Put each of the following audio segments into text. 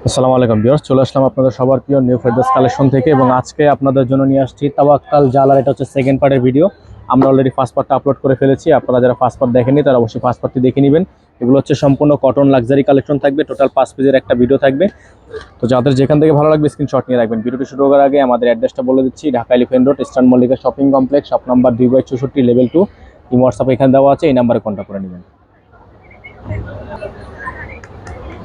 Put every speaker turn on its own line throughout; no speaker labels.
আসসালামু আলাইকুম ভিউয়ার্স, চলে আসলাম আপনাদের সবার প্রিয় নিউ ফেরদৌস কালেকশন থেকে এবং আজকে আপনাদের জন্য নিয়ে আসছি তাওয়াক্কাল জালার। এটা হচ্ছে সেকেন্ড পার্টের ভিডিও। আমরা অলরেডি ফার্স্ট পার্টটা আপলোড করে ফেলেছি। আপনারা যারা ফার্স্ট পার্ট দেখেননি তারা অবশ্যই ফার্স্ট পার্টটি দেখে নেবেন। এগুলো হচ্ছে সম্পূর্ণ কটন লাক্সারি কালেকশন থাকবে, টোটাল 5 পেজের একটা ভিডিও থাকবে। তো যাদের যেখান থেকে ভালো লাগবে স্ক্রিনশট নিয়ে রাখবেন। ভিডিওটি শুরু করার আগে আমাদের অ্যাড্রেসটা বলে দিচ্ছি, Dhaka elephant road, eastern Mallika shopping complex, shop number 2/64, level 2। এই হোয়াটসঅ্যাপে এখানে দেওয়া আছে, এই নাম্বারে কন্ট্যাক্ট করে নেবেন।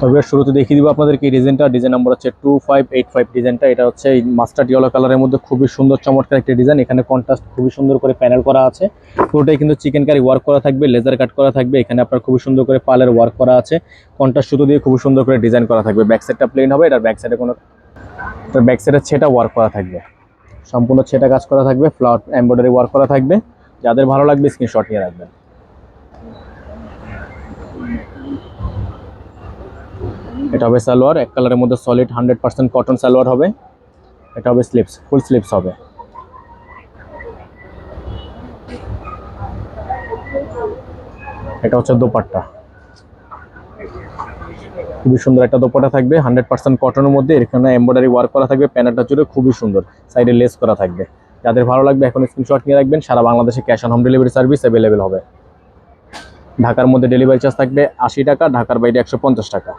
তবে শুরুতে দেখিয়ে দিব আপনাদেরকে এই ডিজাইন নাম্বার হচ্ছে 2585 ডিজাইনটা। এটা হচ্ছে এই মাস্টার্ড ইয়েলো কালারের মধ্যে খুবই সুন্দর চমৎকার একটা ডিজাইন। এখানে কন্ট্রাস্ট খুবই সুন্দর করে প্যানেল করা আছে। পুরোটাই কিন্তু চিকেন কারি ওয়ার্ক করা থাকবে, লেজার কাট করা থাকবে। এখানে আপনার খুবই সুন্দর করে পালের ওয়ার্ক করা আছে, কন্ট্রাস্ট সুতো দিয়ে খুবই সুন্দর করে ডিজাইন করা থাকবে। ব্যাক সাইডটা প্লেন হবে, এটার ব্যাক সাইডে কোনো ব্যাক সাইডে ছেটা ওয়ার্ক করা থাকবে, সম্পূর্ণ ছেটা কাজ করা থাকবে, ফ্লাওয়ার এমব্রয়ডারি ওয়ার্ক করা থাকবে। যাদের ভালো লাগবে স্ক্রিনশট নিয়ে রাখবেন। এটা হবে সালোয়ার, এক কালারের মধ্যে সলিড 100% কটন সালোয়ার হবে। এটা হবে স্লিপস, ফুল স্লিপস হবে। এটা হচ্ছে দোপাট্টা, খুবই সুন্দর একটা দোপাট্টা থাকবে 100% কটনের মধ্যে। এখানে এমব্রয়ডারি ওয়ার্ক করা থাকবে, প্যানেলটা জুড়ে খুবই সুন্দর, সাইডে লেস করা থাকবে। যাদের ভালো লাগবে এখন স্ক্রিনশট নিয়ে রাখবেন। সারা বাংলাদেশে cash on home delivery service available হবে। ঢাকার মধ্যে ডেলিভারি চার্জ থাকবে 80 টাকা, ঢাকার বাইরে 150 টাকা।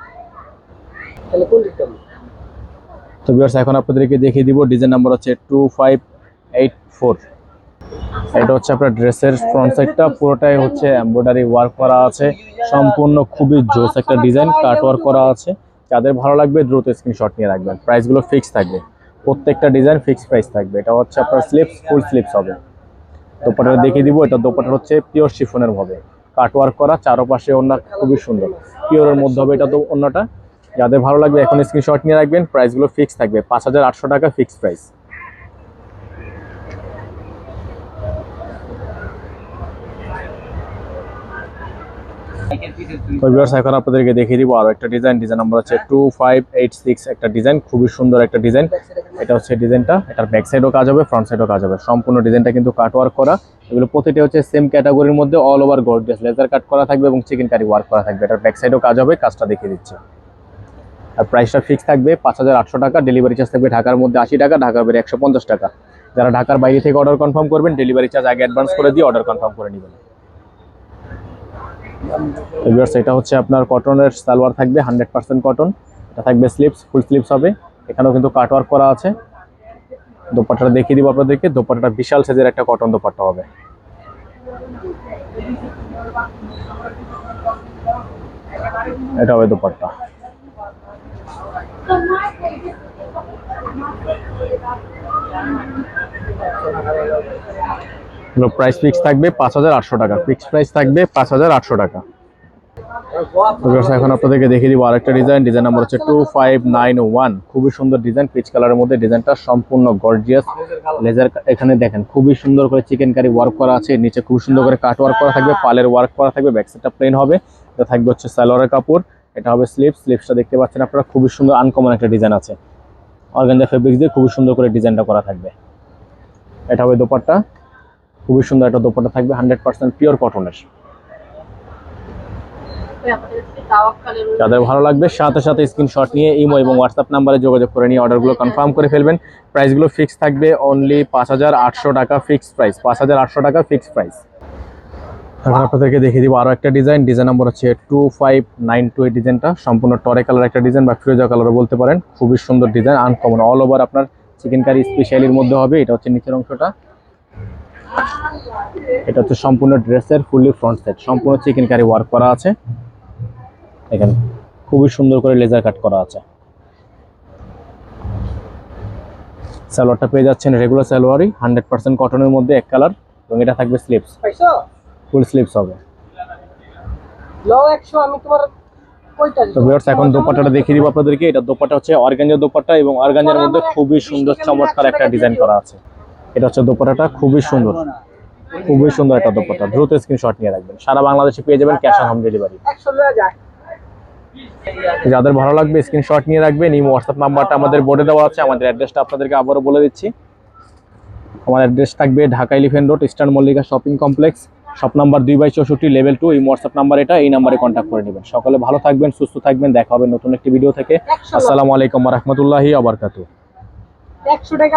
তো ভিউয়ার্স, এখন আপনাদেরকে দেখিয়ে দিব ডিজাইন নাম্বার হচ্ছে 2584। এটা হচ্ছে আপনার ড্রেসের ফ্রন্ট সাইডটা, পুরোটাই হচ্ছে এমব্রয়ডারি ওয়ার্ক করা আছে, সম্পূর্ণ খুবই জোস একটা ডিজাইন, কাট ওয়ার্ক করা আছে। যাদের ভালো লাগবে দ্রুত স্ক্রিনশট নিয়ে রাখবেন। প্রাইসগুলো ফিক্স থাকবে, প্রত্যেকটা ডিজাইন ফিক্সড প্রাইস থাকবে। এটা হচ্ছে আপনার স্লিপস, ফুল স্লিপস হবে। দোপাট্টাটা দেখিয়ে দিব। এটা দোপাট্টা হচ্ছে পিওর শিফনের হবে, কাট ওয়ার্ক করা, চারপাশে ওড়না খুবই সুন্দর, পিওরের মধ্যে হবে এটা তো ওড়নাটা। যাদের ভালো লাগবে এখন স্ক্রিনশট নিয়ে রাখবেন। প্রাইসগুলো ফিক্স থাকবে, 5800 টাকা ফিক্সড প্রাইস। তো ভিউয়ার্স, এখন আপনাদেরকে দেখিয়ে দিব আরো একটা ডিজাইন নাম্বার হচ্ছে 2586। একটা ডিজাইন, খুবই সুন্দর একটা ডিজাইন। এটা হচ্ছে ডিজাইনটা, এটার ব্যাক সাইডও কাজ হবে, ফ্রন্ট সাইডও কাজ হবে। সম্পূর্ণ ডিজাইনটা কিন্তু কাট ওয়ার্ক করা। এগুলো প্রতিটি হচ্ছে সেম ক্যাটাগরির মধ্যে, all over gorgeous laser cut করা থাকবে এবং চিকেন কারি ওয়ার্ক করা থাকবে। এটার ব্যাক সাইডও কাজ হবে, কাজটা দেখিয়ে দিচ্ছে। আর প্রাইসটা ফিক্স থাকবে 5800 টাকা। ডেলিভারি চার্জ থাকবে ঢাকার মধ্যে 80 টাকা, ঢাকার বাইরে 150 টাকা। যারা ঢাকার বাইরে থেকে অর্ডার কনফার্ম করবেন, ডেলিভারি চার্জ আগে অ্যাডভান্স করে দিয়ে অর্ডার কনফার্ম করে নেবেন। এটা হচ্ছে আপনার কটনের সালোয়ার থাকবে, 100% কটন। এটা থাকবে স্লিপস, ফুল স্লিপস হবে। এখানেও কিন্তু কাট ওয়ার্ক করা আছে। দোপাট্টাটা দেখিয়ে দিব আপনাদেরকে। দোপাট্টাটা বিশাল সাইজের একটা কটন দোপাট্টা হবে। এটা হবে দোপাট্টা। প্রাইস ফিক্স থাকবে 5800 টাকা, ফিক্স প্রাইস থাকবে 5800 টাকা। এখন আপনাদেরকে দেখিয়ে দিব আরেকটা ডিজাইন নাম্বার হচ্ছে 2591। খুবই সুন্দর ডিজাইন, পিচ কালারের মধ্যে। ডিজাইনটা সম্পূর্ণ গর্জিয়াস, লেজার এখানে দেখেন খুবই সুন্দর করে চিকেন কারি ওয়ার্ক করা আছে। নিচে খুব সুন্দর করে কাট ওয়ার্ক করা থাকবে, পালের ওয়ার্ক করা থাকবে। ব্যাক সাইডটা প্লেন হবে। এটা থাকবে হচ্ছে সালোয়ারের কাপড়। এটা হবে স্লিপসটা দেখতে পাচ্ছেন আপনারা, খুবই সুন্দর আনকমন একটা ডিজাইন আছে। অর্গানজা ফেব্রিক দিয়ে খুবই সুন্দর করে ডিজাইনটা করা থাকবে। এটা হবে দোপাট্টা, খুবই সুন্দর একটা দোপাট্টা থাকবে, 100% পিওর কটনের। যাদের ভালো লাগবে সাথে সাথে স্ক্রিনশট নিয়ে ইমো এবং হোয়াটসঅ্যাপ নাম্বারে যোগাযোগ করে নিয়ে অর্ডারগুলো কনফার্ম করে ফেলবেন। প্রাইসগুলো ফিক্স থাকবে অনলি 5800 টাকা ফিক্সড প্রাইস, 5800 টাকা ফিক্সড প্রাইস। এখন আপনাদেরকে দেখিয়ে দিব আরো একটা ডিজাইন নাম্বার হচ্ছে 2592। এই ডিজাইনটা সম্পূর্ণ টরে কালার একটা ডিজাইন বা ফিরোজা কালারও বলতে পারেন। খুবই সুন্দর ডিজাইন, আনকমন, অল ওভার আপনার চিকেন কারি স্পেশালির মধ্যে হবে। এটা হচ্ছে নিচের অংশটা। এটা হচ্ছে সম্পূর্ণ ড্রেসের ফুললি ফ্রন্ট সাইড, সম্পূর্ণ চিকেন কারি ওয়ার্ক করা আছে। এখানে খুবই সুন্দর করে লেজার কাট করা আছে। সালোয়ারটা পেয়ে যাচ্ছেন রেগুলার সালোয়ারই, 100% কটনের মধ্যে, এক কালার। এবং এটা থাকবে স্লিপস, ফুল স্লিপস হবে। তো ভিউয়ার্স, এখন দোপাট্টাটা দেখিয়ে দিব আপনাদেরকে। এটা দোপাট্টা হচ্ছে অর্গানজা দোপাট্টা এবং অর্গানজার মধ্যে খুবই সুন্দর চমৎকার একটা ডিজাইন করা আছে। এটা হচ্ছে দোপাট্টাটা, খুবই সুন্দর, খুবই সুন্দর একটা দোপাট্টা। দ্রুত স্ক্রিনশট নিয়ে রাখবেন। সারা বাংলাদেশে পেয়ে যাবেন ক্যাশ অন হোম ডেলিভারি। যাদের ভালো লাগবে স্ক্রিনশট নিয়ে রাখবেন। এই হোয়াটসঅ্যাপ নাম্বারটা আমাদের বোর্ডে দেওয়া আছে। আমাদের অ্যাড্রেসটা আপনাদেরকে আবারও বলে দিচ্ছি। আমার অ্যাড্রেস থাকবে Dhaka elephant road, eastern Mallika shopping complex, shop number 2/64 level 2, এই হোয়াটসঅ্যাপ নাম্বার এটা, এই নাম্বারে কন্ট্যাক্ট করে নেবেন। সকলে ভালো থাকবেন, সুস্থ থাকবেন, দেখা হবে নতুন একটি ভিডিও থেকে। আসসালামু আলাইকুম ওয়া রাহমাতুল্লাহি ওয়া বারাকাতুহু।
100 টাকা